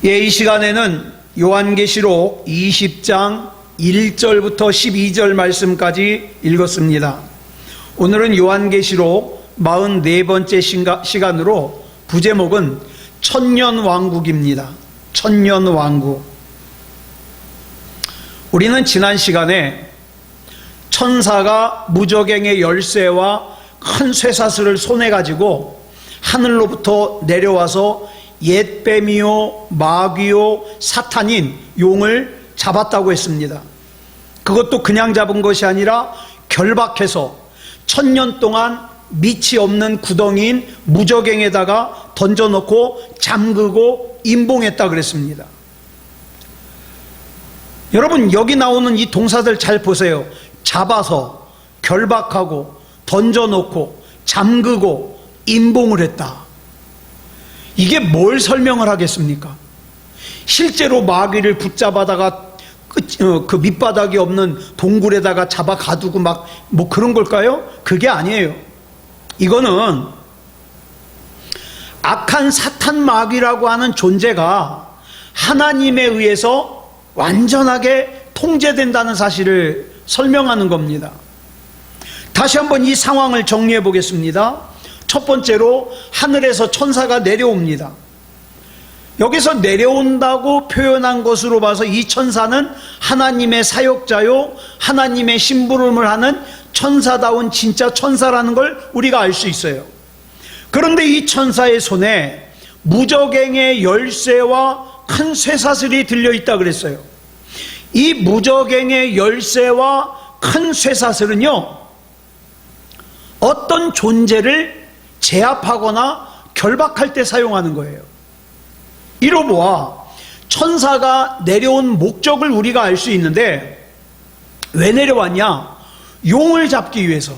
이 시간에는 요한계시록 20장 1절부터 12절 말씀까지 읽었습니다. 오늘은 요한계시록 44번째 시간으로 부제목은 천년왕국입니다. 천년왕국. 우리는 지난 시간에 천사가 무저갱의 열쇠와 큰 쇠사슬을 손에 가지고 하늘로부터 내려와서 옛뱀이요 마귀요 사탄인 용을 잡았다고 했습니다. 그것도 그냥 잡은 것이 아니라 결박해서 1000년 동안 밑이 없는 구덩이인 무저갱에다가 던져놓고 잠그고 임봉했다 그랬습니다. 여러분, 여기 나오는 이 동사들 잘 보세요. 잡아서, 결박하고, 던져놓고, 잠그고, 임봉을 했다. 이게 뭘 설명을 하겠습니까? 실제로 마귀를 붙잡아다가 그 밑바닥이 없는 동굴에다가 잡아 가두고 막 뭐 그런 걸까요? 그게 아니에요. 이거는 악한 사탄 마귀라고 하는 존재가 하나님에 의해서 완전하게 통제된다는 사실을 설명하는 겁니다. 다시 한번 이 상황을 정리해 보겠습니다. 첫 번째로 하늘에서 천사가 내려옵니다. 여기서 내려온다고 표현한 것으로 봐서 이 천사는 하나님의 사역자요, 하나님의 심부름을 하는 천사다운 진짜 천사라는 걸 우리가 알 수 있어요. 그런데 이 천사의 손에 무저갱의 열쇠와 큰 쇠사슬이 들려있다 그랬어요. 이 무저갱의 열쇠와 큰 쇠사슬은요, 어떤 존재를 제압하거나 결박할 때 사용하는 거예요. 이로 보아 천사가 내려온 목적을 우리가 알 수 있는데, 왜 내려왔냐? 용을 잡기 위해서.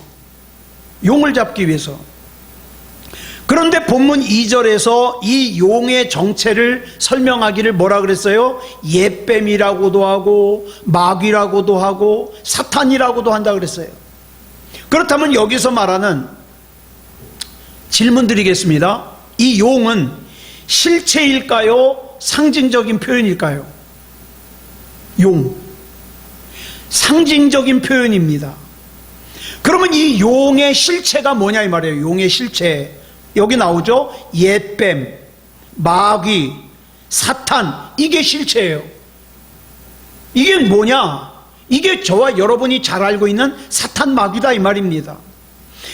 용을 잡기 위해서. 그런데 본문 2절에서 이 용의 정체를 설명하기를 뭐라 그랬어요? 옛뱀이라고도 하고 마귀라고도 하고 사탄이라고도 한다 그랬어요. 그렇다면 여기서 말하는, 질문 드리겠습니다. 이 용은 실체일까요? 상징적인 표현일까요? 용. 상징적인 표현입니다. 그러면 이 용의 실체가 뭐냐 이 말이에요. 용의 실체. 여기 나오죠? 옛뱀, 마귀, 사탄. 이게 실체예요. 이게 뭐냐? 이게 저와 여러분이 잘 알고 있는 사탄 마귀다 이 말입니다.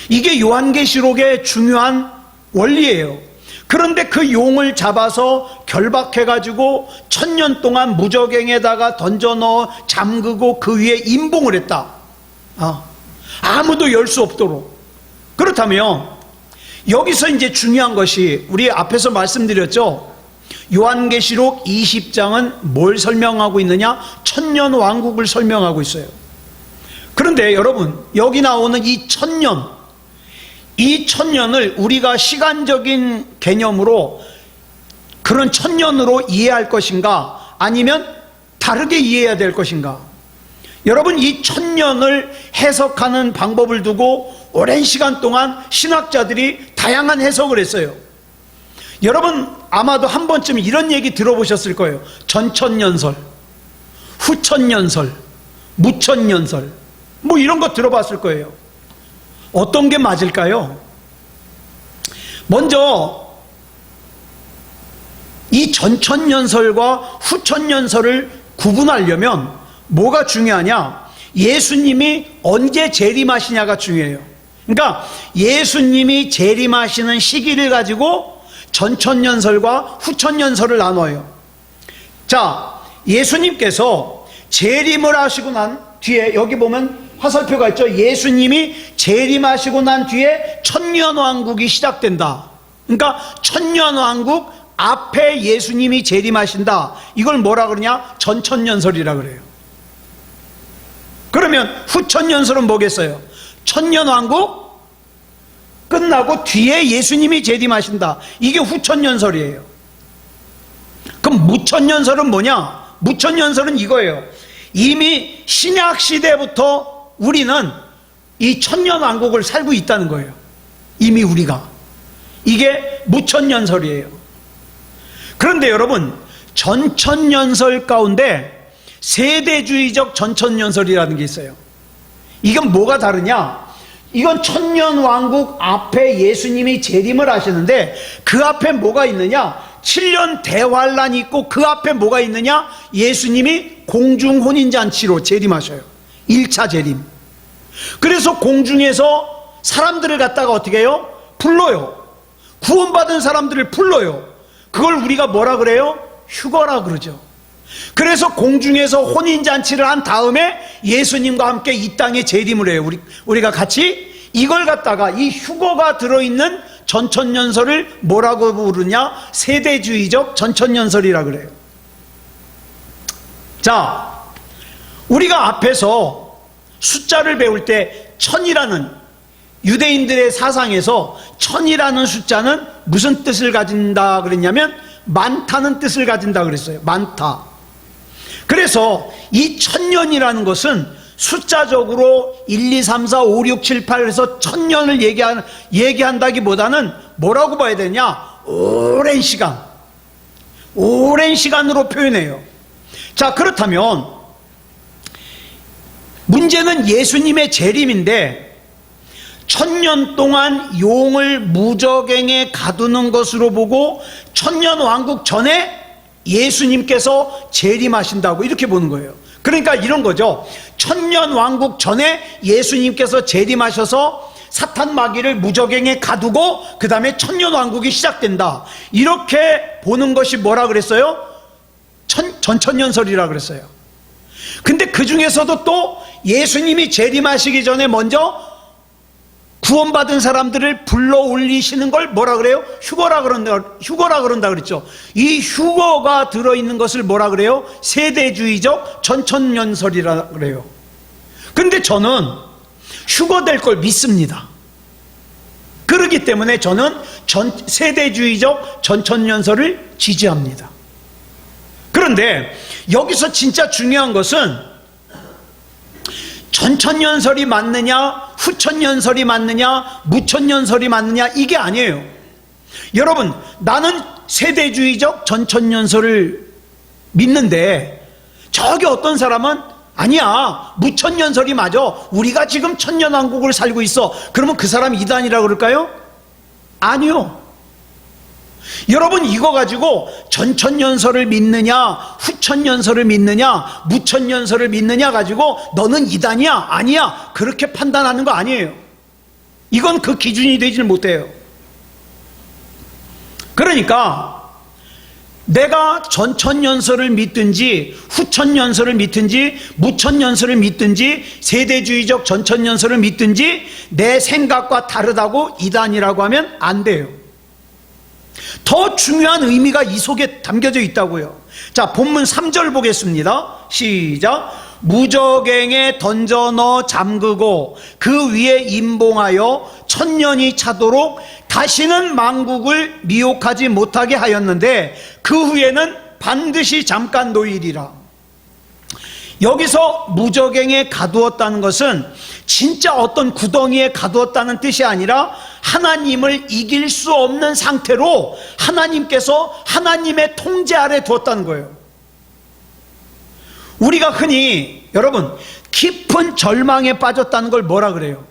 이게 요한계시록의 중요한 원리예요. 그런데 그 용을 잡아서 결박해가지고 1000년 동안 무저갱에다가 던져넣어 잠그고 그 위에 임봉을 했다. 아무도 열 수 없도록. 그렇다면 여기서 이제 중요한 것이, 우리 앞에서 말씀드렸죠. 요한계시록 20장은 뭘 설명하고 있느냐? 천년왕국을 설명하고 있어요. 그런데 여러분, 여기 나오는 이 1000년, 이 1000년을 우리가 시간적인 개념으로 그런 1000년으로 이해할 것인가, 아니면 다르게 이해해야 될 것인가? 여러분, 이 1000년을 해석하는 방법을 두고 오랜 시간 동안 신학자들이 다양한 해석을 했어요. 여러분 아마도 한 번쯤 이런 얘기 들어보셨을 거예요. 전천년설, 후천년설, 무천년설, 뭐 이런 거 들어봤을 거예요. 어떤 게 맞을까요? 먼저 이 전천년설과 후천년설을 구분하려면 뭐가 중요하냐? 예수님이 언제 재림하시냐가 중요해요. 그러니까 예수님이 재림하시는 시기를 가지고 전천년설과 후천년설을 나눠요. 자, 예수님께서 재림을 하시고 난 뒤에, 여기 보면 화살표가 있죠. 예수님이 재림하시고 난 뒤에 천년왕국이 시작된다. 그러니까 천년왕국 앞에 예수님이 재림하신다. 이걸 뭐라 그러냐? 전천년설이라 그래요. 그러면 후천년설은 뭐겠어요? 천년왕국 끝나고 뒤에 예수님이 재림하신다. 이게 후천년설이에요. 그럼 무천년설은 뭐냐? 무천년설은 이거예요. 이미 신약시대부터 우리는 이 천년왕국을 살고 있다는 거예요. 이미 우리가. 이게 무천년설이에요. 그런데 여러분, 전천연설 가운데 세대주의적 전천연설이라는 게 있어요. 이건 뭐가 다르냐? 이건 천년왕국 앞에 예수님이 재림을 하시는데 그 앞에 뭐가 있느냐? 7년 대환란이 있고 그 앞에 뭐가 있느냐? 예수님이 공중혼인잔치로 재림하셔요. 1차 재림. 그래서 공중에서 사람들을 갖다가 어떻게 해요? 불러요. 구원받은 사람들을 불러요. 그걸 우리가 뭐라 그래요? 휴거라 그러죠. 그래서 공중에서 혼인잔치를 한 다음에 예수님과 함께 이 땅에 재림을 해요. 우리가 같이 이걸 갖다가 이 휴거가 들어있는 전천연설을 뭐라고 부르냐? 세대주의적 전천연설이라 그래요. 자, 우리가 앞에서 숫자를 배울 때 천이라는 유대인들의 사상에서 천이라는 숫자는 무슨 뜻을 가진다 그랬냐면 많다는 뜻을 가진다 그랬어요. 많다. 그래서 이 천년이라는 것은 숫자적으로 1, 2, 3, 4, 5, 6, 7, 8 해서 천년을 얘기한다기보다는 뭐라고 봐야 되냐? 오랜 시간으로 표현해요. 자, 그렇다면 문제는 예수님의 재림인데 1000년 동안 용을 무저갱에 가두는 것으로 보고 천년왕국 전에 예수님께서 재림하신다고 이렇게 보는 거예요. 그러니까 이런 거죠. 천년왕국 전에 예수님께서 재림하셔서 사탄 마귀를 무저갱에 가두고 그 다음에 천년왕국이 시작된다. 이렇게 보는 것이 뭐라 그랬어요? 전천연설이라 그랬어요. 근데 그 중에서도 또 예수님이 재림하시기 전에 먼저 구원받은 사람들을 불러 올리시는 걸 뭐라 그래요? 휴거라 그런다 그랬죠. 이 휴거가 들어있는 것을 뭐라 그래요? 세대주의적 전천연설이라 그래요. 근데 저는 휴거될 걸 믿습니다. 그렇기 때문에 저는 세대주의적 전천연설을 지지합니다. 그런데 여기서 진짜 중요한 것은 전천연설이 맞느냐, 후천연설이 맞느냐, 무천연설이 맞느냐, 이게 아니에요. 여러분, 나는 세대주의적 전천연설을 믿는데 저기 어떤 사람은 아니야, 무천연설이 맞아, 우리가 지금 천년왕국을 살고 있어. 그러면 그 사람이 이단이라고 그럴까요? 아니요. 여러분, 이거 가지고 전천연설을 믿느냐, 후천연설을 믿느냐, 무천연설을 믿느냐 가지고 너는 이단이야, 아니야, 그렇게 판단하는 거 아니에요. 이건 그 기준이 되질 못해요. 그러니까 내가 전천연설을 믿든지 후천연설을 믿든지 무천연설을 믿든지 세대주의적 전천연설을 믿든지 내 생각과 다르다고 이단이라고 하면 안 돼요. 더 중요한 의미가 이 속에 담겨져 있다고요. 자, 본문 3절 보겠습니다. 시작. 무저갱에 던져 넣어 잠그고 그 위에 임봉하여 천년이 차도록 다시는 만국을 미혹하지 못하게 하였는데 그 후에는 반드시 잠깐 놓이리라. 여기서 무저갱에 가두었다는 것은 진짜 어떤 구덩이에 가두었다는 뜻이 아니라 하나님을 이길 수 없는 상태로 하나님께서 하나님의 통제 아래 두었다는 거예요. 우리가 흔히 여러분 깊은 절망에 빠졌다는 걸 뭐라 그래요?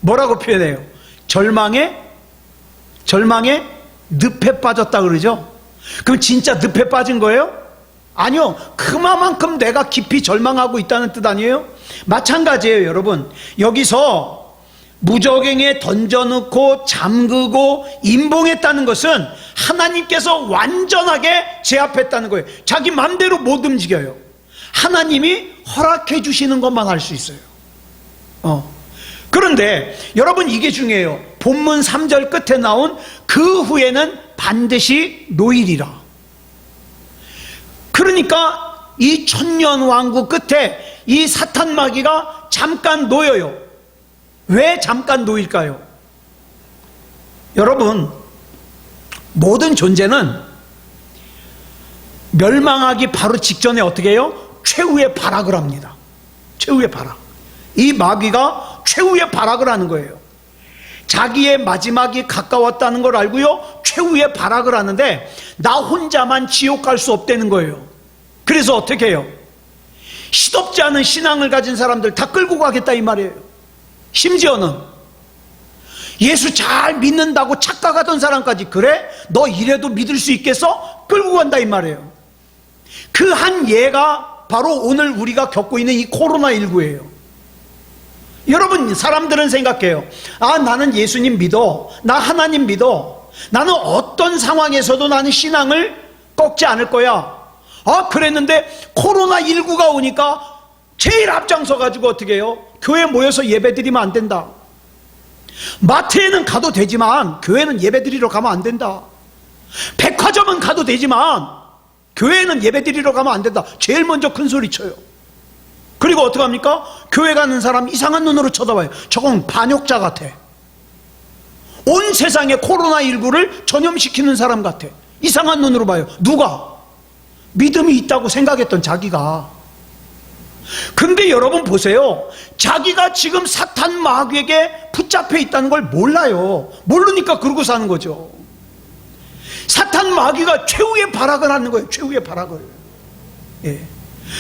뭐라고 표현해요? 절망에 늪에 빠졌다 그러죠? 그럼 진짜 늪에 빠진 거예요? 아니요. 그만큼 내가 깊이 절망하고 있다는 뜻 아니에요? 마찬가지예요, 여러분. 여기서 무저갱에 던져놓고 잠그고 임봉했다는 것은 하나님께서 완전하게 제압했다는 거예요. 자기 마음대로 못 움직여요. 하나님이 허락해 주시는 것만 할 수 있어요. 그런데 여러분, 이게 중요해요. 본문 3절 끝에 나온 그 후에는 반드시 놓이리라. 그러니까 이 천년왕국 끝에 이 사탄 마귀가 잠깐 놓여요. 왜 잠깐 놓일까요? 여러분, 모든 존재는 멸망하기 바로 직전에 어떻게 해요? 최후의 발악을 합니다. 최후의 발악. 이 마귀가 최후의 발악을 하는 거예요. 자기의 마지막이 가까웠다는 걸 알고요, 최후의 발악을 하는데 나 혼자만 지옥 갈 수 없다는 거예요. 그래서 어떻게 해요? 시덥지 않은 신앙을 가진 사람들 다 끌고 가겠다 이 말이에요. 심지어는 예수 잘 믿는다고 착각하던 사람까지, 그래? 너 이래도 믿을 수 있겠어? 끌고 간다 이 말이에요. 그 한 예가 바로 오늘 우리가 겪고 있는 이 코로나19예요. 여러분, 사람들은 생각해요. 아, 나는 예수님 믿어. 나 하나님 믿어. 나는 어떤 상황에서도 나는 신앙을 꺾지 않을 거야. 아, 그랬는데 코로나19가 오니까 제일 앞장서 가지고 어떻게 해요? 교회 모여서 예배 드리면 안 된다. 마트에는 가도 되지만 교회는 예배 드리러 가면 안 된다. 백화점은 가도 되지만 교회는 예배 드리러 가면 안 된다. 제일 먼저 큰 소리 쳐요. 그리고 어떡합니까? 교회 가는 사람 이상한 눈으로 쳐다봐요. 저건 반역자 같아. 온 세상에 코로나19를 전염시키는 사람 같아. 이상한 눈으로 봐요. 누가? 믿음이 있다고 생각했던 자기가. 근데 여러분 보세요. 자기가 지금 사탄 마귀에게 붙잡혀 있다는 걸 몰라요. 모르니까 그러고 사는 거죠. 사탄 마귀가 최후의 발악을 하는 거예요. 최후의 발악을. 예.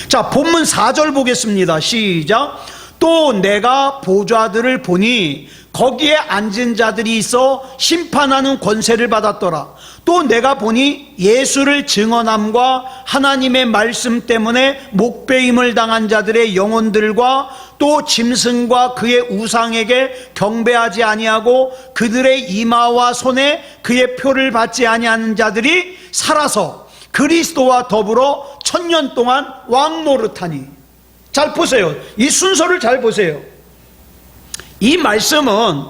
자, 본문 4절 보겠습니다. 시작. 또 내가 보좌들을 보니 거기에 앉은 자들이 있어 심판하는 권세를 받았더라. 또 내가 보니 예수를 증언함과 하나님의 말씀 때문에 목배임을 당한 자들의 영혼들과 또 짐승과 그의 우상에게 경배하지 아니하고 그들의 이마와 손에 그의 표를 받지 아니하는 자들이 살아서 그리스도와 더불어 1000년 동안 왕노릇하니. 잘 보세요. 이 순서를 잘 보세요. 이 말씀은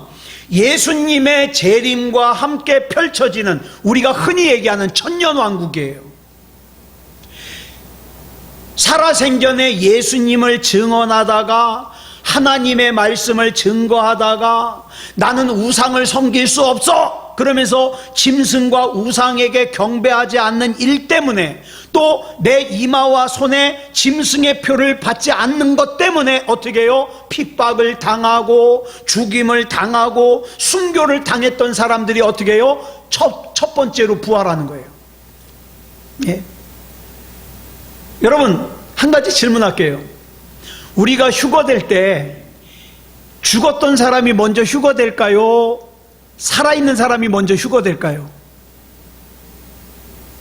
예수님의 재림과 함께 펼쳐지는, 우리가 흔히 얘기하는 천년왕국이에요. 살아생전에 예수님을 증언하다가 하나님의 말씀을 증거하다가 나는 우상을 섬길 수 없어 그러면서 짐승과 우상에게 경배하지 않는 일 때문에, 또 내 이마와 손에 짐승의 표를 받지 않는 것 때문에 어떻게 해요? 핍박을 당하고 죽임을 당하고 순교를 당했던 사람들이 어떻게 해요? 첫 번째로 부활하는 거예요. 예? 여러분, 한 가지 질문할게요. 우리가 휴거될 때 죽었던 사람이 먼저 휴거될까요? 살아있는 사람이 먼저 휴거될까요?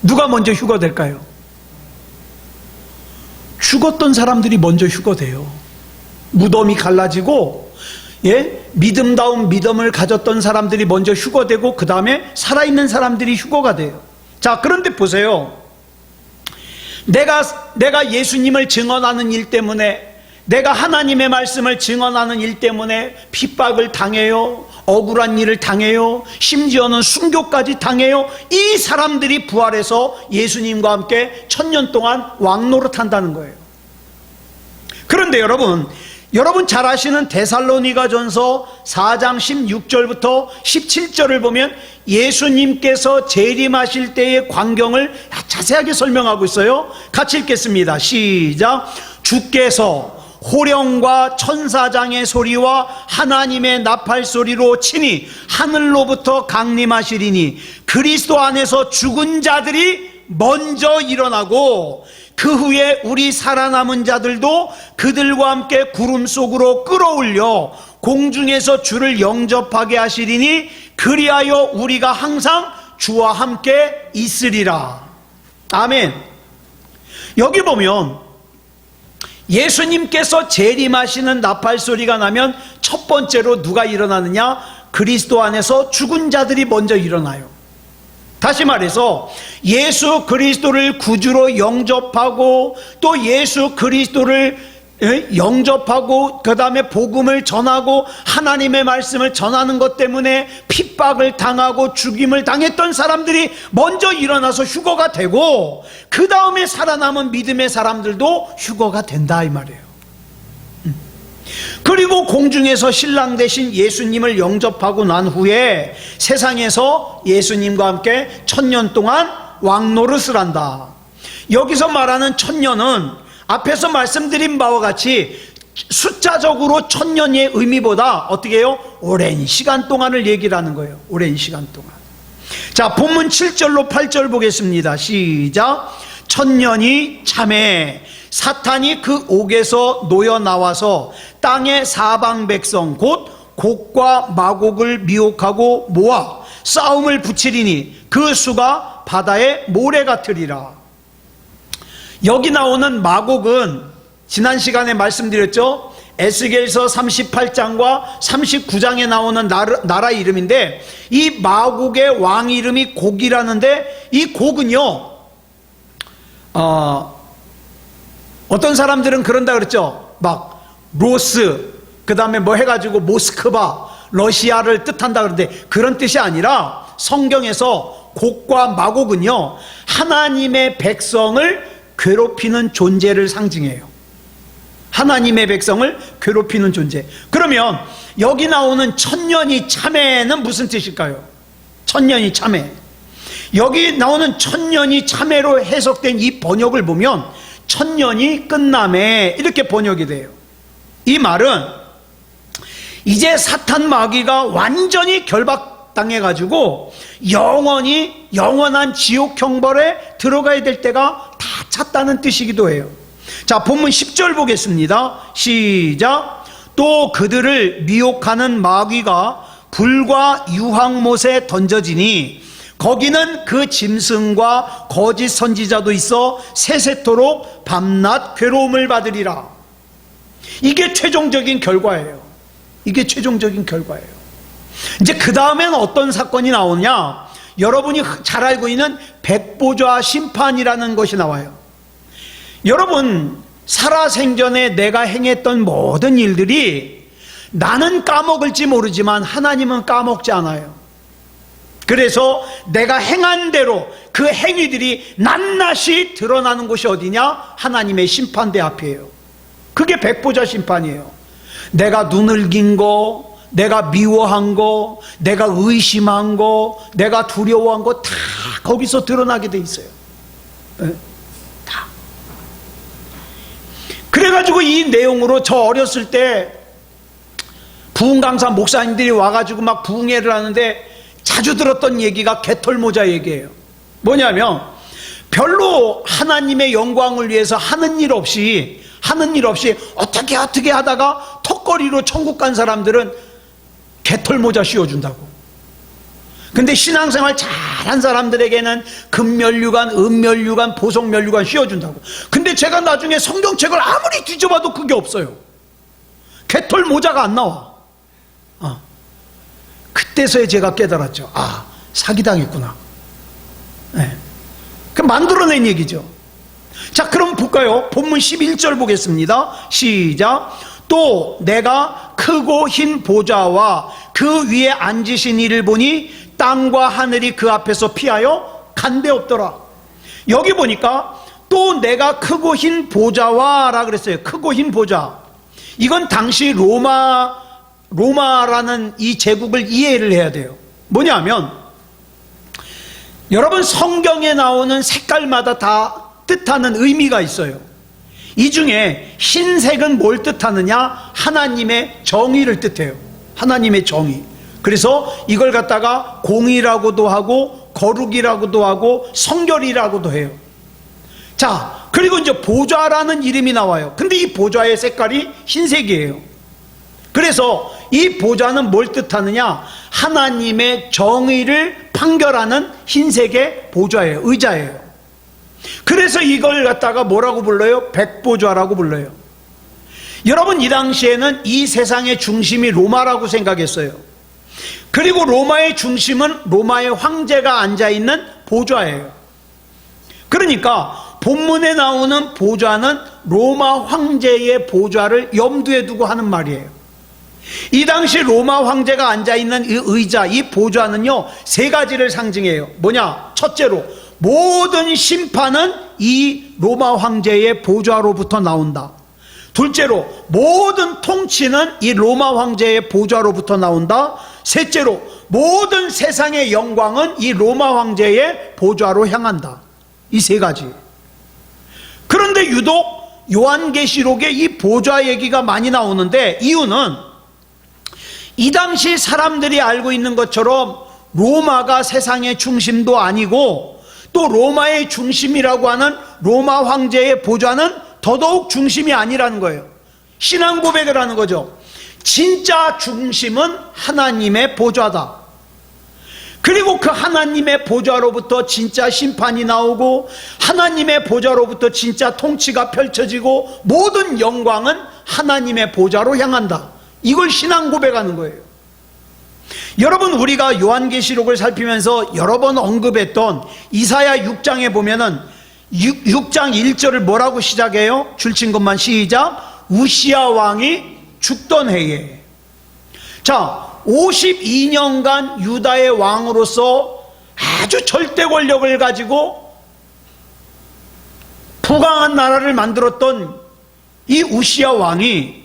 누가 먼저 휴거될까요? 죽었던 사람들이 먼저 휴거돼요. 무덤이 갈라지고, 예? 믿음다운 믿음을 가졌던 사람들이 먼저 휴거되고 그 다음에 살아있는 사람들이 휴거가 돼요. 자, 그런데 보세요. 내가 예수님을 증언하는 일 때문에, 내가 하나님의 말씀을 증언하는 일 때문에 핍박을 당해요. 억울한 일을 당해요. 심지어는 순교까지 당해요. 이 사람들이 부활해서 예수님과 함께 1000년 동안 왕노릇한다는 거예요. 그런데 여러분 잘 아시는 데살로니가전서 4장 16절부터 17절을 보면 예수님께서 재림하실 때의 광경을 자세하게 설명하고 있어요. 같이 읽겠습니다. 시작. 주께서 호령과 천사장의 소리와 하나님의 나팔 소리로 치니 하늘로부터 강림하시리니 그리스도 안에서 죽은 자들이 먼저 일어나고 그 후에 우리 살아남은 자들도 그들과 함께 구름 속으로 끌어올려 공중에서 주를 영접하게 하시리니 그리하여 우리가 항상 주와 함께 있으리라. 아멘. 여기 보면 예수님께서 재림하시는 나팔 소리가 나면 첫 번째로 누가 일어나느냐? 그리스도 안에서 죽은 자들이 먼저 일어나요. 다시 말해서 예수 그리스도를 구주로 영접하고 또 예수 그리스도를 영접하고 그 다음에 복음을 전하고 하나님의 말씀을 전하는 것 때문에 핍박을 당하고 죽임을 당했던 사람들이 먼저 일어나서 휴거가 되고 그 다음에 살아남은 믿음의 사람들도 휴거가 된다 이 말이에요. 그리고 공중에서 신랑 되신 예수님을 영접하고 난 후에 세상에서 예수님과 함께 1000년 동안 왕노릇을 한다. 여기서 말하는 1000년은 앞에서 말씀드린 바와 같이 숫자적으로 1000년의 의미보다 어떻게 해요? 오랜 시간 동안을 얘기를 하는 거예요. 오랜 시간 동안. 자, 본문 7절로 8절 보겠습니다. 시작. 천년이 참에 사탄이 그 옥에서 놓여 나와서 땅의 사방 백성 곧 곡과 마곡을 미혹하고 모아 싸움을 붙이리니 그 수가 바다의 모래 같으리라. 여기 나오는 마곡은 지난 시간에 말씀드렸죠. 에스겔서 38장과 39장에 나오는 나라 이름인데, 이 마곡의 왕 이름이 곡이라는데, 이 곡은요 어떤 사람들은 그런다 그랬죠. 막 로스, 그 다음에 뭐 해가지고 모스크바, 러시아를 뜻한다 그러는데, 그런 뜻이 아니라 성경에서 곡과 마곡은요 하나님의 백성을 괴롭히는 존재를 상징해요. 하나님의 백성을 괴롭히는 존재. 그러면 여기 나오는 천년이 참회는 무슨 뜻일까요? 천년이 참회. 여기 나오는 천년이 참회로 해석된 이 번역을 보면 천년이 끝남에 이렇게 번역이 돼요. 이 말은 이제 사탄 마귀가 완전히 결박당해가지고 영원한 지옥 형벌에 들어가야 될 때가 다 찼다는 뜻이기도 해요. 자, 본문 10절 보겠습니다. 시작. 또 그들을 미혹하는 마귀가 불과 유황못에 던져지니 거기는 그 짐승과 거짓 선지자도 있어 세세토록 밤낮 괴로움을 받으리라. 이게 최종적인 결과예요. 이게 최종적인 결과예요. 이제 그 다음에는 어떤 사건이 나오냐? 여러분이 잘 알고 있는 백보좌 심판이라는 것이 나와요. 여러분, 살아생전에 내가 행했던 모든 일들이 나는 까먹을지 모르지만 하나님은 까먹지 않아요. 그래서 내가 행한 대로 그 행위들이 낱낱이 드러나는 곳이 어디냐? 하나님의 심판대 앞이에요. 그게 백보좌 심판이에요. 내가 눈을 긴 거, 내가 미워한 거, 내가 의심한 거, 내가 두려워한 거 다 거기서 드러나게 돼 있어요. 다. 그래가지고 이 내용으로 저 어렸을 때 부흥강사 목사님들이 와가지고 막 부흥회를 하는데 자주 들었던 얘기가 개털모자 얘기예요. 뭐냐면 별로 하나님의 영광을 위해서 하는 일 없이 어떻게 하다가 턱걸이로 천국 간 사람들은 개털모자 씌워준다고. 근데 신앙생활 잘한 사람들에게는 금면류관, 은면류관, 보석면류관 씌워준다고. 근데 제가 나중에 성경책을 아무리 뒤져봐도 그게 없어요. 개털모자가 안 나와. 그때서야 제가 깨달았죠. 아, 사기당했구나. 네. 그 만들어낸 얘기죠. 자, 그럼 볼까요? 본문 11절 보겠습니다. 시작. 또 내가 크고 흰 보좌와 그 위에 앉으신 이를 보니 땅과 하늘이 그 앞에서 피하여 간데없더라. 여기 보니까 또 내가 크고 흰 보좌와 라 그랬어요. 크고 흰 보좌. 이건 당시 로마라는 이 제국을 이해를 해야 돼요. 뭐냐면 여러분, 성경에 나오는 색깔마다 다 뜻하는 의미가 있어요. 이 중에 흰색은 뭘 뜻하느냐? 하나님의 정의를 뜻해요. 하나님의 정의. 그래서 이걸 갖다가 공의라고도 하고 거룩이라고도 하고 성결이라고도 해요. 자, 그리고 이제 보좌라는 이름이 나와요. 근데 이 보좌의 색깔이 흰색이에요. 그래서 이 보좌는 뭘 뜻하느냐? 하나님의 정의를 판결하는 흰색의 보좌예요. 의자예요. 그래서 이걸 갖다가 뭐라고 불러요? 백보좌라고 불러요. 여러분, 이 당시에는 이 세상의 중심이 로마라고 생각했어요. 그리고 로마의 중심은 로마의 황제가 앉아있는 보좌예요. 그러니까 본문에 나오는 보좌는 로마 황제의 보좌를 염두에 두고 하는 말이에요. 이 당시 로마 황제가 앉아있는 이 의자, 이 보좌는요, 세 가지를 상징해요. 뭐냐? 첫째로 모든 심판은 이 로마 황제의 보좌로부터 나온다. 둘째로 모든 통치는 이 로마 황제의 보좌로부터 나온다. 셋째로 모든 세상의 영광은 이 로마 황제의 보좌로 향한다. 이 세 가지. 그런데 유독 요한계시록에 이 보좌 얘기가 많이 나오는데, 이유는 이 당시 사람들이 알고 있는 것처럼 로마가 세상의 중심도 아니고 또 로마의 중심이라고 하는 로마 황제의 보좌는 더더욱 중심이 아니라는 거예요. 신앙 고백을 하는 거죠. 진짜 중심은 하나님의 보좌다. 그리고 그 하나님의 보좌로부터 진짜 심판이 나오고 하나님의 보좌로부터 진짜 통치가 펼쳐지고 모든 영광은 하나님의 보좌로 향한다. 이걸 신앙 고백하는 거예요. 여러분, 우리가 요한계시록을 살피면서 여러 번 언급했던 이사야 6장에 보면은 6장 1절을 뭐라고 시작해요? 줄친 것만 시작. 우시야 왕이 죽던 해에. 자, 52년간 유다의 왕으로서 아주 절대 권력을 가지고 부강한 나라를 만들었던 이 우시야 왕이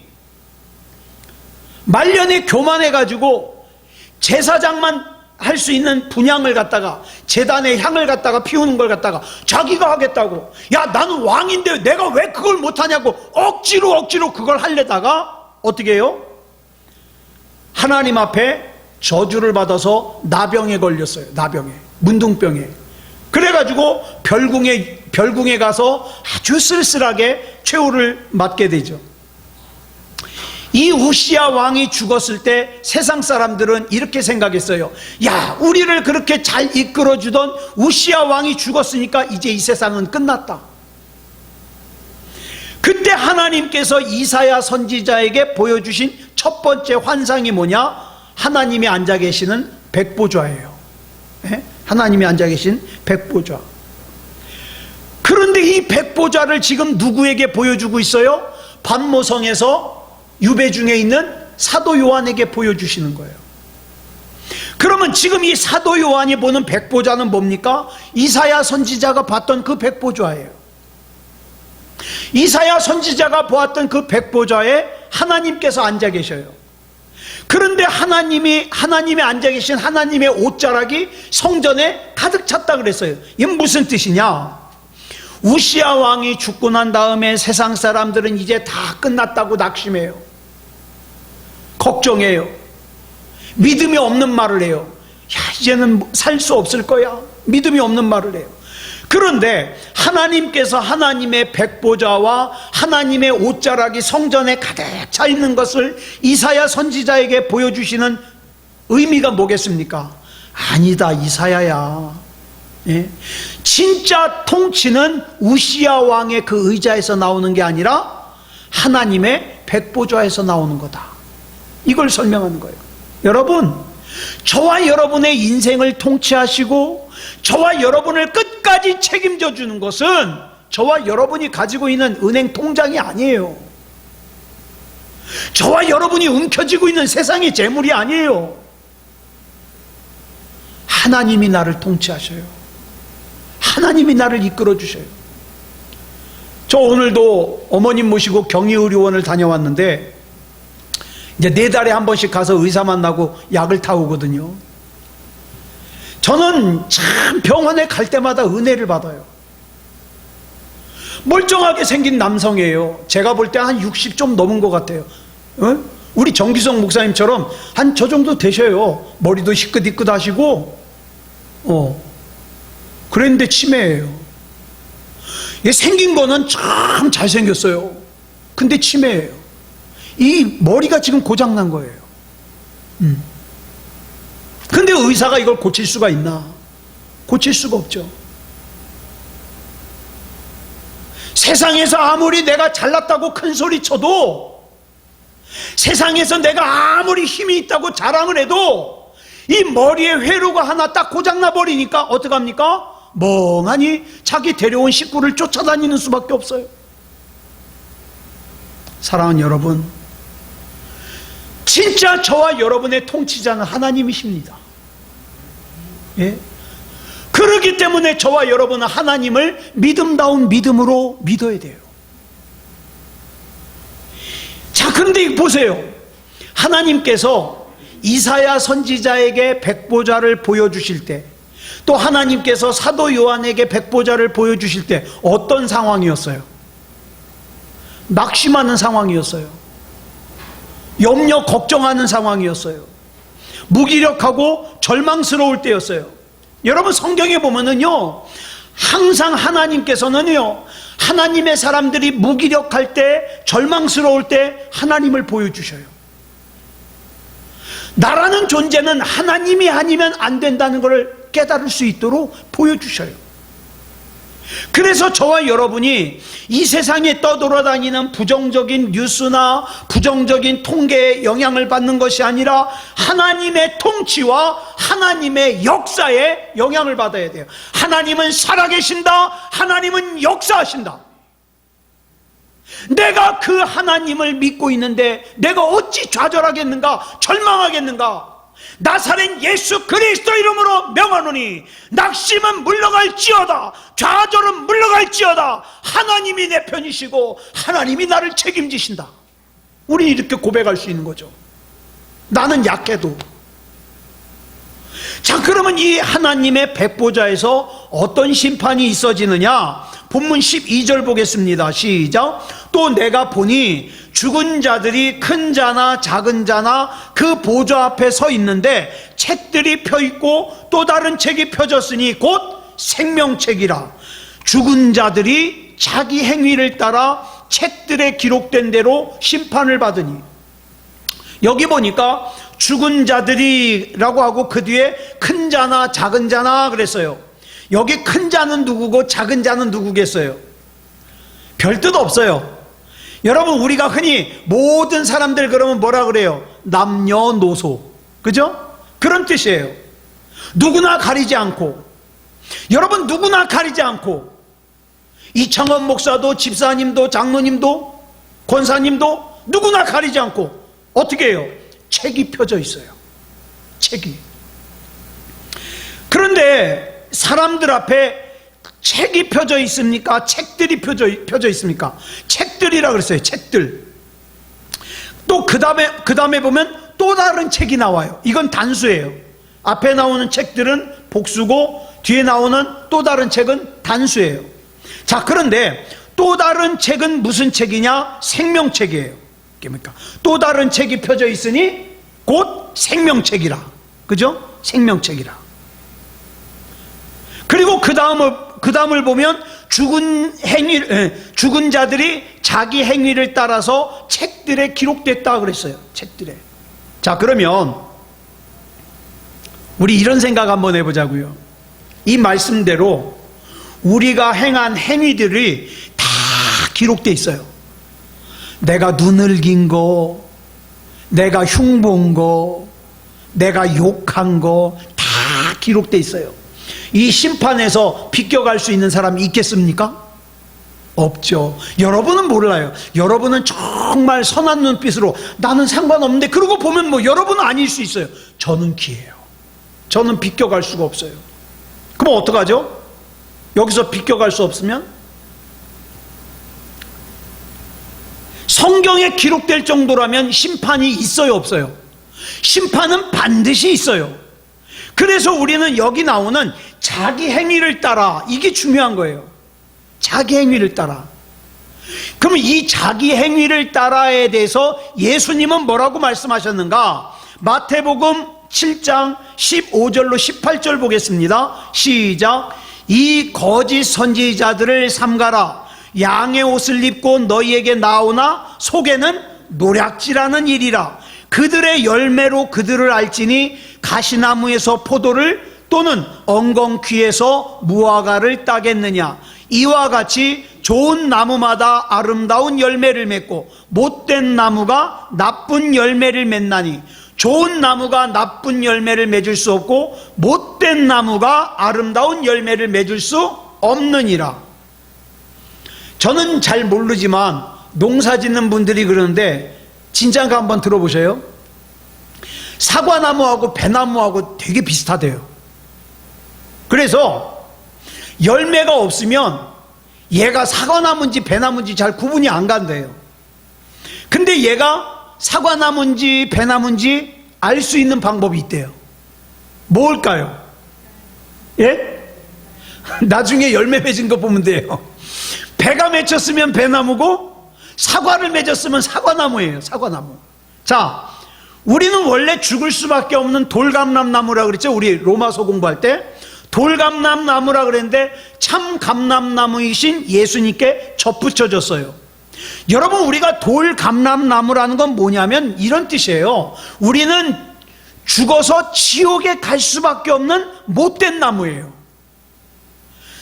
말년에 교만해가지고 제사장만 할 수 있는 분향을 갖다가 제단에 향을 갖다가 피우는 걸 갖다가 자기가 하겠다고, 야 나는 왕인데 내가 왜 그걸 못하냐고 억지로 그걸 하려다가 어떻게 해요? 하나님 앞에 저주를 받아서 나병에 걸렸어요. 나병에, 문둥병에. 그래가지고 별궁에 가서 아주 쓸쓸하게 최후를 맞게 되죠. 이 우시야 왕이 죽었을 때 세상 사람들은 이렇게 생각했어요. 야, 우리를 그렇게 잘 이끌어주던 우시야 왕이 죽었으니까 이제 이 세상은 끝났다. 그때 하나님께서 이사야 선지자에게 보여주신 첫 번째 환상이 뭐냐? 하나님이 앉아 계시는 백보좌예요. 하나님이 앉아 계신 백보좌. 그런데 이 백보좌를 지금 누구에게 보여주고 있어요? 반모성에서 유배 중에 있는 사도 요한에게 보여주시는 거예요. 그러면 지금 이 사도 요한이 보는 백보좌는 뭡니까? 이사야 선지자가 봤던 그 백보좌예요. 이사야 선지자가 보았던 그 백보좌에 하나님께서 앉아 계셔요. 그런데 하나님이 앉아 계신 하나님의 옷자락이 성전에 가득 찼다 그랬어요. 이건 무슨 뜻이냐? 우시야 왕이 죽고 난 다음에 세상 사람들은 이제 다 끝났다고 낙심해요. 걱정해요. 믿음이 없는 말을 해요. 야, 이제는 살 수 없을 거야. 믿음이 없는 말을 해요. 그런데 하나님께서 하나님의 백보좌와 하나님의 옷자락이 성전에 가득 차 있는 것을 이사야 선지자에게 보여주시는 의미가 뭐겠습니까? 아니다, 이사야야. 예? 진짜 통치는 우시야 왕의 그 의자에서 나오는 게 아니라 하나님의 백보좌에서 나오는 거다. 이걸 설명하는 거예요. 여러분, 저와 여러분의 인생을 통치하시고 저와 여러분을 끝까지 책임져 주는 것은 저와 여러분이 가지고 있는 은행 통장이 아니에요. 저와 여러분이 움켜쥐고 있는 세상의 재물이 아니에요. 하나님이 나를 통치하셔요. 하나님이 나를 이끌어 주셔요. 저 오늘도 어머님 모시고 경희의료원을 다녀왔는데 이제 4달에 한 번씩 가서 의사 만나고 약을 타오거든요. 저는 참 병원에 갈 때마다 은혜를 받아요. 멀쩡하게 생긴 남성이에요. 제가 볼 때 한 60 좀 넘은 것 같아요. 어? 우리 정기성 목사님처럼 한 저 정도 되셔요. 머리도 희끗희끗 하시고 그랬는데 치매예요. 얘 생긴 거는 참 잘생겼어요. 근데 치매예요. 이 머리가 지금 고장난 거예요. 근데 의사가 이걸 고칠 수가 있나? 고칠 수가 없죠. 세상에서 아무리 내가 잘났다고 큰 소리 쳐도, 세상에서 내가 아무리 힘이 있다고 자랑을 해도 이 머리에 회로가 하나 딱 고장나 버리니까 어떡합니까? 멍하니 자기 데려온 식구를 쫓아다니는 수밖에 없어요. 사랑하는 여러분, 진짜 저와 여러분의 통치자는 하나님이십니다. 예? 그렇기 때문에 저와 여러분은 하나님을 믿음다운 믿음으로 믿어야 돼요. 자, 그런데 보세요. 하나님께서 이사야 선지자에게 백보좌를 보여주실 때, 또 하나님께서 사도 요한에게 백보좌를 보여주실 때 어떤 상황이었어요? 낙심하는 상황이었어요. 염려 걱정하는 상황이었어요. 무기력하고 절망스러울 때였어요. 여러분 성경에 보면은요, 항상 하나님께서는요, 하나님의 사람들이 무기력할 때, 절망스러울 때 하나님을 보여주셔요. 나라는 존재는 하나님이 아니면 안 된다는 것을 깨달을 수 있도록 보여주셔요. 그래서 저와 여러분이 이 세상에 떠돌아다니는 부정적인 뉴스나 부정적인 통계에 영향을 받는 것이 아니라 하나님의 통치와 하나님의 역사에 영향을 받아야 돼요. 하나님은 살아계신다. 하나님은 역사하신다. 내가 그 하나님을 믿고 있는데 내가 어찌 좌절하겠는가, 절망하겠는가? 나사렛 예수 그리스도 이름으로 명하노니 낙심은 물러갈지어다, 좌절은 물러갈지어다. 하나님이 내 편이시고 하나님이 나를 책임지신다. 우리 이렇게 고백할 수 있는 거죠. 나는 약해도. 자, 그러면 이 하나님의 백보자에서 어떤 심판이 있어지느냐? 본문 12절 보겠습니다. 시작. 또 내가 보니 죽은 자들이 큰 자나 작은 자나 그 보좌 앞에 서 있는데 책들이 펴 있고 또 다른 책이 펴졌으니 곧 생명책이라. 죽은 자들이 자기 행위를 따라 책들에 기록된 대로 심판을 받으니. 여기 보니까 죽은 자들이라고 하고 그 뒤에 큰 자나 작은 자나 그랬어요. 여기 큰 자는 누구고 작은 자는 누구겠어요? 별 뜻 없어요. 여러분, 우리가 흔히 모든 사람들 그러면 뭐라 그래요? 남녀노소. 그죠? 그런 뜻이에요. 누구나 가리지 않고. 여러분, 누구나 가리지 않고. 이창원 목사도 집사님도 장로님도 권사님도 누구나 가리지 않고 어떻게 해요? 책이 펴져 있어요. 책이. 그런데 사람들 앞에 책이 펴져 있습니까? 책들이 펴져 있습니까? 책들이라 그랬어요. 책들. 또 그 다음에 보면 또 다른 책이 나와요. 이건 단수예요. 앞에 나오는 책들은 복수고 뒤에 나오는 또 다른 책은 단수예요. 자, 그런데 또 다른 책은 무슨 책이냐? 생명책이에요. 그러니까 또 다른 책이 펴져 있으니 곧 생명책이라. 그죠? 생명책이라. 그리고 그 다음을 보면 죽은 자들이 자기 행위를 따라서 책들에 기록됐다 그랬어요. 책들에. 자, 그러면 우리 이런 생각 한번 해보자고요. 이 말씀대로 우리가 행한 행위들이 다 기록돼 있어요. 내가 눈을 긴 거, 내가 흉본 거, 내가 욕한 거 다 기록돼 있어요. 이 심판에서 비껴갈 수 있는 사람이 있겠습니까? 없죠. 여러분은 몰라요. 여러분은 정말 선한 눈빛으로 나는 상관없는데 그러고 보면 뭐 여러분은 아닐 수 있어요. 저는 기해요. 저는 비껴갈 수가 없어요. 그럼 어떡하죠? 여기서 비껴갈 수 없으면? 성경에 기록될 정도라면 심판이 있어요, 없어요? 심판은 반드시 있어요. 그래서 우리는 여기 나오는 자기 행위를 따라, 이게 중요한 거예요. 자기 행위를 따라. 그럼 이 자기 행위를 따라에 대해서 예수님은 뭐라고 말씀하셨는가? 마태복음 7장 15절로 18절 보겠습니다. 시작. 이 거짓 선지자들을 삼가라. 양의 옷을 입고 너희에게 나오나 속에는 노략질하는 일이라. 그들의 열매로 그들을 알지니 가시나무에서 포도를 또는 엉겅퀴에서 무화과를 따겠느냐. 이와 같이 좋은 나무마다 아름다운 열매를 맺고 못된 나무가 나쁜 열매를 맺나니 좋은 나무가 나쁜 열매를 맺을 수 없고 못된 나무가 아름다운 열매를 맺을 수 없느니라. 저는 잘 모르지만 농사 짓는 분들이 그러는데 진짜인가 한번 들어보세요. 사과나무하고 배나무하고 되게 비슷하대요. 그래서 열매가 없으면 얘가 사과나무인지 배나무인지 잘 구분이 안 간대요. 근데 얘가 사과나무인지 배나무인지 알 수 있는 방법이 있대요. 뭘까요? 예? 나중에 열매 맺은 거 보면 돼요. 배가 맺혔으면 배나무고 사과를 맺었으면 사과나무예요. 사과나무. 자, 우리는 원래 죽을 수밖에 없는 돌감람나무라 그랬죠. 우리 로마서 공부할 때 돌감람나무라 그랬는데 참 감람나무이신 예수님께 접붙여졌어요. 여러분, 우리가 돌감람나무라는 건 뭐냐면 이런 뜻이에요. 우리는 죽어서 지옥에 갈 수밖에 없는 못된 나무예요.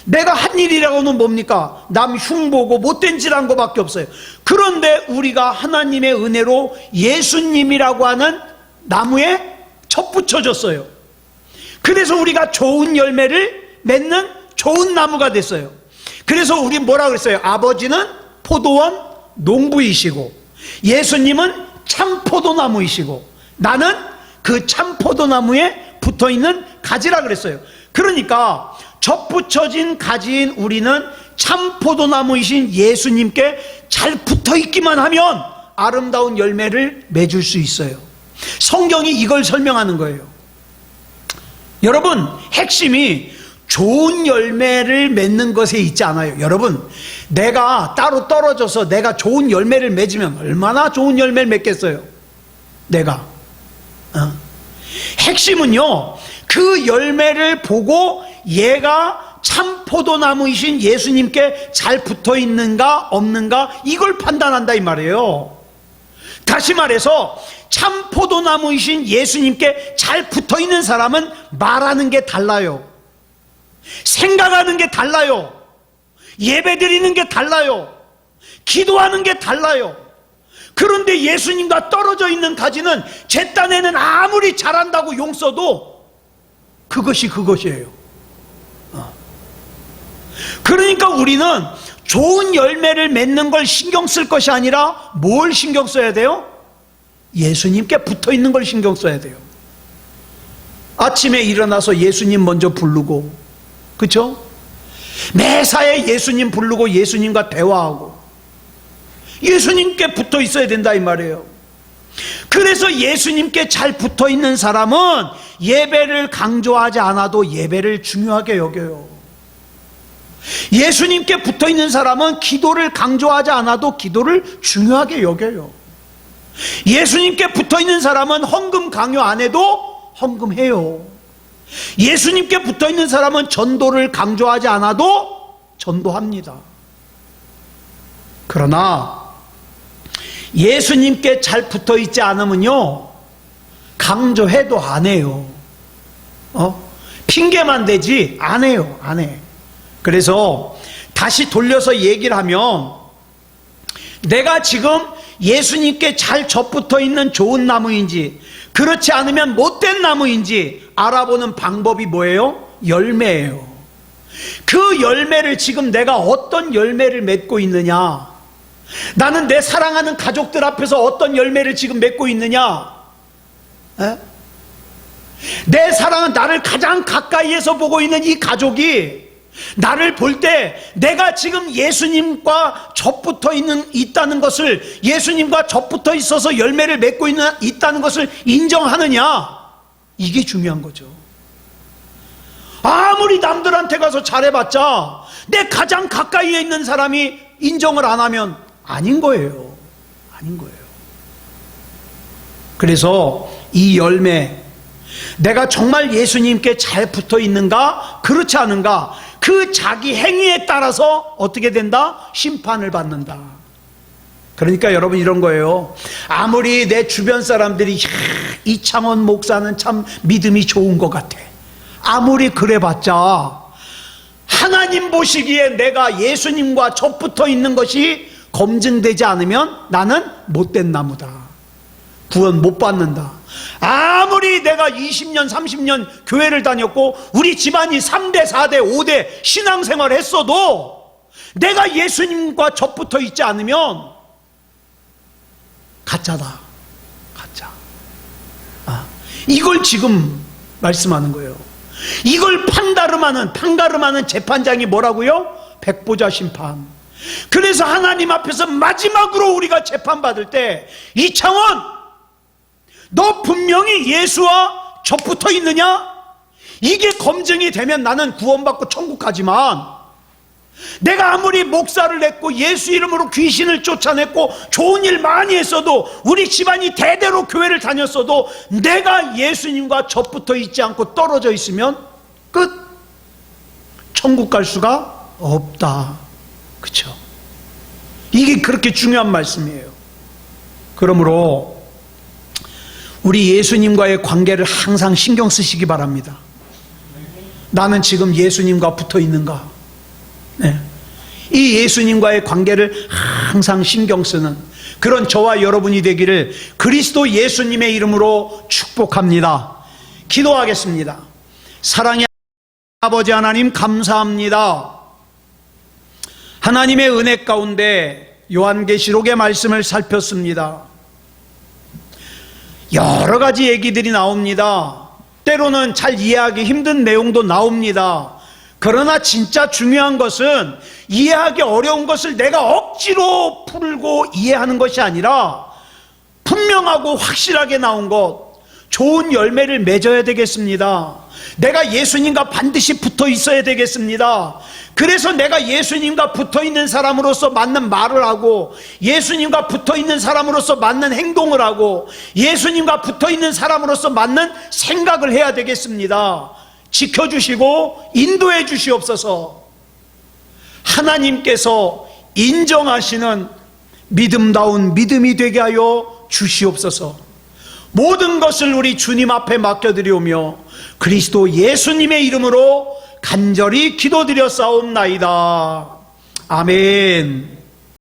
내가 한 일이라고는 뭡니까? 남 흉보고 못된 짓 한 거밖에 없어요. 그런데 우리가 하나님의 은혜로 예수님이라고 하는 나무에 접붙여졌어요. 그래서 우리가 좋은 열매를 맺는 좋은 나무가 됐어요. 그래서 우리 뭐라 그랬어요? 아버지는 포도원 농부이시고 예수님은 참포도나무이시고 나는 그 참포도나무에 붙어있는 가지라 그랬어요. 그러니까 접붙여진 가지인 우리는 참포도나무이신 예수님께 잘 붙어있기만 하면 아름다운 열매를 맺을 수 있어요. 성경이 이걸 설명하는 거예요. 여러분, 핵심이 좋은 열매를 맺는 것에 있지 않아요. 여러분, 내가 따로 떨어져서 내가 좋은 열매를 맺으면 얼마나 좋은 열매를 맺겠어요? 내가 핵심은요, 그 열매를 보고 얘가 참 포도나무이신 예수님께 잘 붙어 있는가 없는가 이걸 판단한다 이 말이에요. 다시 말해서 참 포도나무이신 예수님께 잘 붙어 있는 사람은 말하는 게 달라요. 생각하는 게 달라요. 예배 드리는 게 달라요. 기도하는 게 달라요. 그런데 예수님과 떨어져 있는 가지는 제 딴에는 아무리 잘한다고 용 써도 그것이에요. 그러니까 우리는 좋은 열매를 맺는 걸 신경 쓸 것이 아니라 뭘 신경 써야 돼요? 예수님께 붙어 있는 걸 신경 써야 돼요. 아침에 일어나서 예수님 먼저 부르고, 그렇죠? 매사에 예수님 부르고 예수님과 대화하고 예수님께 붙어 있어야 된다 이 말이에요. 그래서 예수님께 잘 붙어 있는 사람은 예배를 강조하지 않아도 예배를 중요하게 여겨요. 예수님께 붙어 있는 사람은 기도를 강조하지 않아도 기도를 중요하게 여겨요. 예수님께 붙어 있는 사람은 헌금 강요 안 해도 헌금해요. 예수님께 붙어 있는 사람은 전도를 강조하지 않아도 전도합니다. 그러나 예수님께 잘 붙어 있지 않으면요, 강조해도 안 해요. 핑계만 대지 안 해요. 안 해. 그래서 다시 돌려서 얘기를 하면, 내가 지금 예수님께 잘 접붙어 있는 좋은 나무인지 그렇지 않으면 못된 나무인지 알아보는 방법이 뭐예요? 열매예요. 그 열매를 지금 내가 어떤 열매를 맺고 있느냐, 나는 내 사랑하는 가족들 앞에서 어떤 열매를 지금 맺고 있느냐, 내 사랑은 나를 가장 가까이에서 보고 있는 이 가족이 나를 볼 때 내가 지금 예수님과 접붙어 있다는 것을, 예수님과 접붙어 있어서 열매를 맺고 있다는 것을 인정하느냐, 이게 중요한 거죠. 아무리 남들한테 가서 잘해봤자 내 가장 가까이에 있는 사람이 인정을 안 하면 아닌 거예요. 아닌 거예요. 그래서 이 열매, 내가 정말 예수님께 잘 붙어 있는가 그렇지 않은가, 그 자기 행위에 따라서 어떻게 된다? 심판을 받는다. 그러니까 여러분, 이런 거예요. 아무리 내 주변 사람들이 이창원 목사는 참 믿음이 좋은 것 같아, 아무리 그래봤자 하나님 보시기에 내가 예수님과 접붙어 있는 것이 검증되지 않으면 나는 못된 나무다, 구원 못 받는다. 아무리 내가 20년 30년 교회를 다녔고 우리 집안이 3대 4대 5대 신앙생활을 했어도 내가 예수님과 접붙어 있지 않으면 가짜다. 가짜. 이걸 지금 말씀하는 거예요. 이걸 판가름하는 재판장이 뭐라고요? 백보자 심판. 그래서 하나님 앞에서 마지막으로 우리가 재판받을 때, 이창원, 너 분명히 예수와 접붙어 있느냐? 이게 검증이 되면 나는 구원받고 천국 가지만, 내가 아무리 목사를 했고 예수 이름으로 귀신을 쫓아냈고 좋은 일 많이 했어도, 우리 집안이 대대로 교회를 다녔어도 내가 예수님과 접붙어 있지 않고 떨어져 있으면 끝. 천국 갈 수가 없다. 그렇죠? 이게 그렇게 중요한 말씀이에요. 그러므로 우리 예수님과의 관계를 항상 신경 쓰시기 바랍니다. 나는 지금 예수님과 붙어 있는가? 네. 이 예수님과의 관계를 항상 신경 쓰는 그런 저와 여러분이 되기를 그리스도 예수님의 이름으로 축복합니다. 기도하겠습니다. 사랑의 아버지 하나님, 감사합니다. 하나님의 은혜 가운데 요한계시록의 말씀을 살폈습니다. 여러 가지 얘기들이 나옵니다. 때로는 잘 이해하기 힘든 내용도 나옵니다. 그러나 진짜 중요한 것은 이해하기 어려운 것을 내가 억지로 풀고 이해하는 것이 아니라 분명하고 확실하게 나온 것, 좋은 열매를 맺어야 되겠습니다. 내가 예수님과 반드시 붙어 있어야 되겠습니다. 그래서 내가 예수님과 붙어 있는 사람으로서 맞는 말을 하고, 예수님과 붙어 있는 사람으로서 맞는 행동을 하고, 예수님과 붙어 있는 사람으로서 맞는 생각을 해야 되겠습니다. 지켜주시고 인도해 주시옵소서. 하나님께서 인정하시는 믿음다운 믿음이 되게 하여 주시옵소서. 모든 것을 우리 주님 앞에 맡겨드리오며 그리스도 예수님의 이름으로 간절히 기도드려 싸움나이다. 아멘.